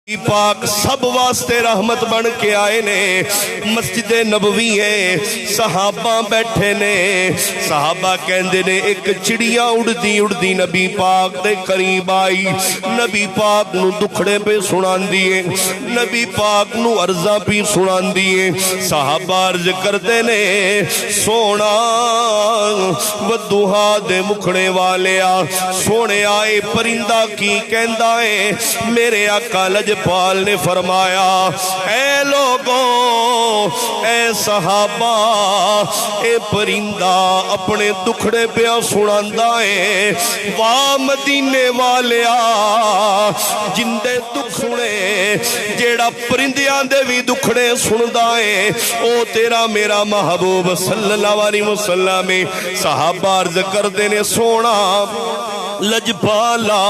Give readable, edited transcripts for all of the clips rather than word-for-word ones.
پاک سب واسطے رحمت بن کے آئے نے۔ مسجد نبوی ہے، صحابہ بیٹھے نے، صحابہ کہندے نے ایک چڑیا اڑدی اڑدی نبی پاک دے قریب آئی، نبی پاک نو دکھڑے پہ سنان دیئے، نبی پاک نو عرضہ پہ سنان دیئے۔ صحابہ عرض کردے نے سونا ودوہا دے مکھڑے والے آ، سونے آئے پرندہ کی کہندہ ہے۔ میرے آقا لجپال نے فرمایا اے لوگوں، اے صحابہ، اے پرندہ اپنے دکھڑے پہ سناندہ ہے۔ واہ مدینے والیا جن دے دکھ سنے، جیڑا پرندیاں دے بھی دکھڑے سندہ ہے، او تیرا میرا محبوب صلی اللہ علیہ وسلم۔ صحابہ عرض کردے نے سونا لجپالا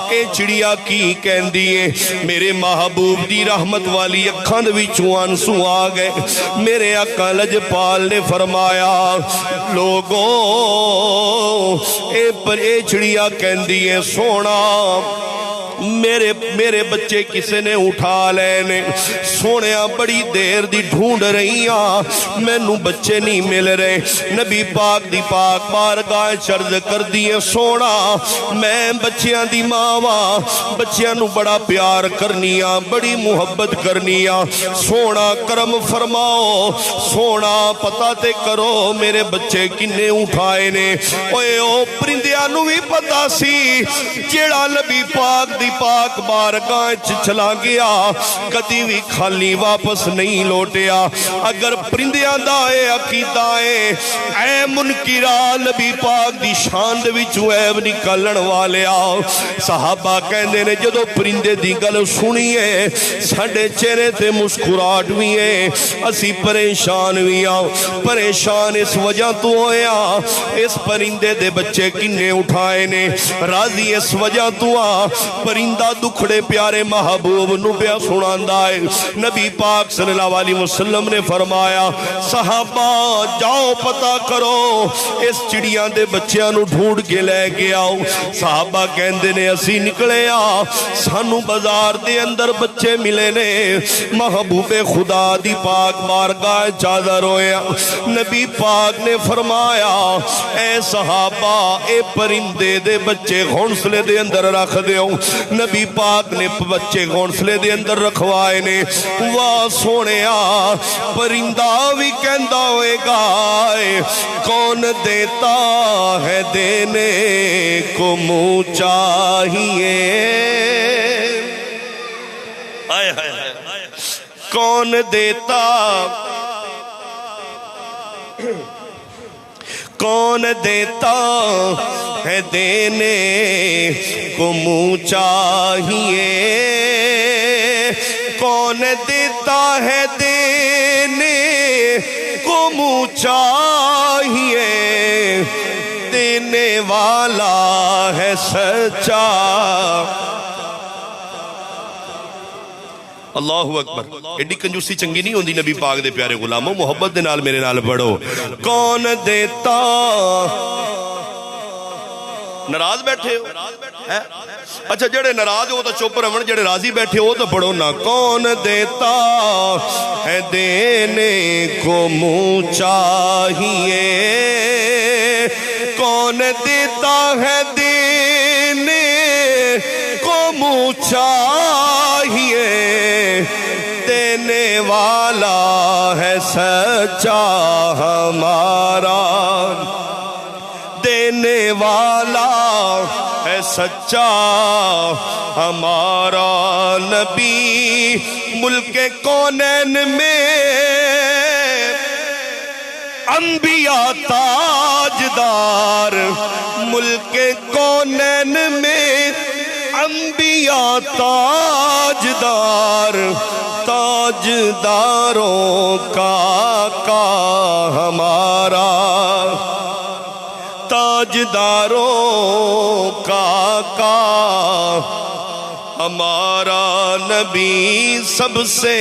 اے چڑیا کی کہندی ہے؟ میرے محبوب دی رحمت والی اکھاں دے وچوں آنسو آ گئے۔ میرے آقا لجپال نے فرمایا لوگوں، اے چڑیا کہندی ہے سونا میرے بچے کسے نے اٹھا لینے، سونیا بڑی دیر دی ڈھونڈ رہی ہاں، میں نو بچے نہیں مل رہے۔ نبی پاک دی پاک بارگاہ چرز کر دیئے سونا میں بچیاں دی ماواں، بچیاں نو بڑا پیار کرنیا، بڑی محبت کرنیا، سونا کرم فرماؤ، سونا پتہ تے کرو میرے بچے کنے اٹھائے نے۔ اوے او پرندیاں نو بھی پتہ سی جیڑا نبی پاک دی پاک بارگاہ چلا گیا کدی بھی خالی واپس نہیں لوٹیا۔ اگر پرندیاں دائے عقیدہ اے منکرہ نبی پاک دی شان دے وچوں عیب نکالن والے آؤ۔ صحابہ کہندے نے جدو پرندے دی گل سنیے ساڈے چہرے تے مسکراہٹ بھی ہے، اسی پریشان بھی آؤ۔ پریشان اس وجہ تو ہویا اس پرندے دے بچے کنے اٹھائے نے، راضی اس وجہ تو آ پرندہ دکھڑے پیارے محبوب نو پیا سناندہ ہے۔ نبی پاک صلی اللہ علیہ وسلم نے فرمایا صحابہ جاؤ پتہ کرو اس چڑیاں دے بچیاں نو ڈھونڈ کے لے کے آؤ۔ صحابہ کہندے نے اسی نکلے آ، سانو بازار دے اندر بچے ملے نے۔ محبوب خدا دی پاک بارگاہ چادر ہویا، نبی پاک نے فرمایا اے صحابہ اے پرندے دے بچے گھونسلے دے اندر رکھ دیو۔ نبی پاک نے بچے گھونسلے دے اندر رکھوائے نے۔ واہ سونیا پرندہ بھی کہندہ ہوئے گا کون دیتا ہے دینے کو منہ چاہیے، کون دیتا کون دیتا ہے دینے کو منہ چاہیے، کون دیتا ہے دینے کو منہ چاہیے، دینے والا ہے سچا۔ اللہ اکبر، ایڈی کنجوسی چنگی نہیں ہوندی نبی پاک دے پیارے غلاموں، محبت دے نال میرے نال پڑھو۔ کون دیتا، ناراض بیٹھے ہو؟ اچھا جڑے ناراض ہو تو چپ رہون، جڑے راضی بیٹھے ہو تو پڑھو نا۔ کون دیتا ہے دینے کو منہ چاہیے، کون دیتا ہے دینے کو منہ چاہیے، دینے والا ہے سچا ہمارا، دینے والا ہے سچا ہمارا۔ نبی ملک کونین میں انبیاء تاجدار، ملک کونین میں انبیاء تاجدار، تاجداروں کا آقا ہمارا، تاجداروں کا آقا ہمارا۔ نبی سب سے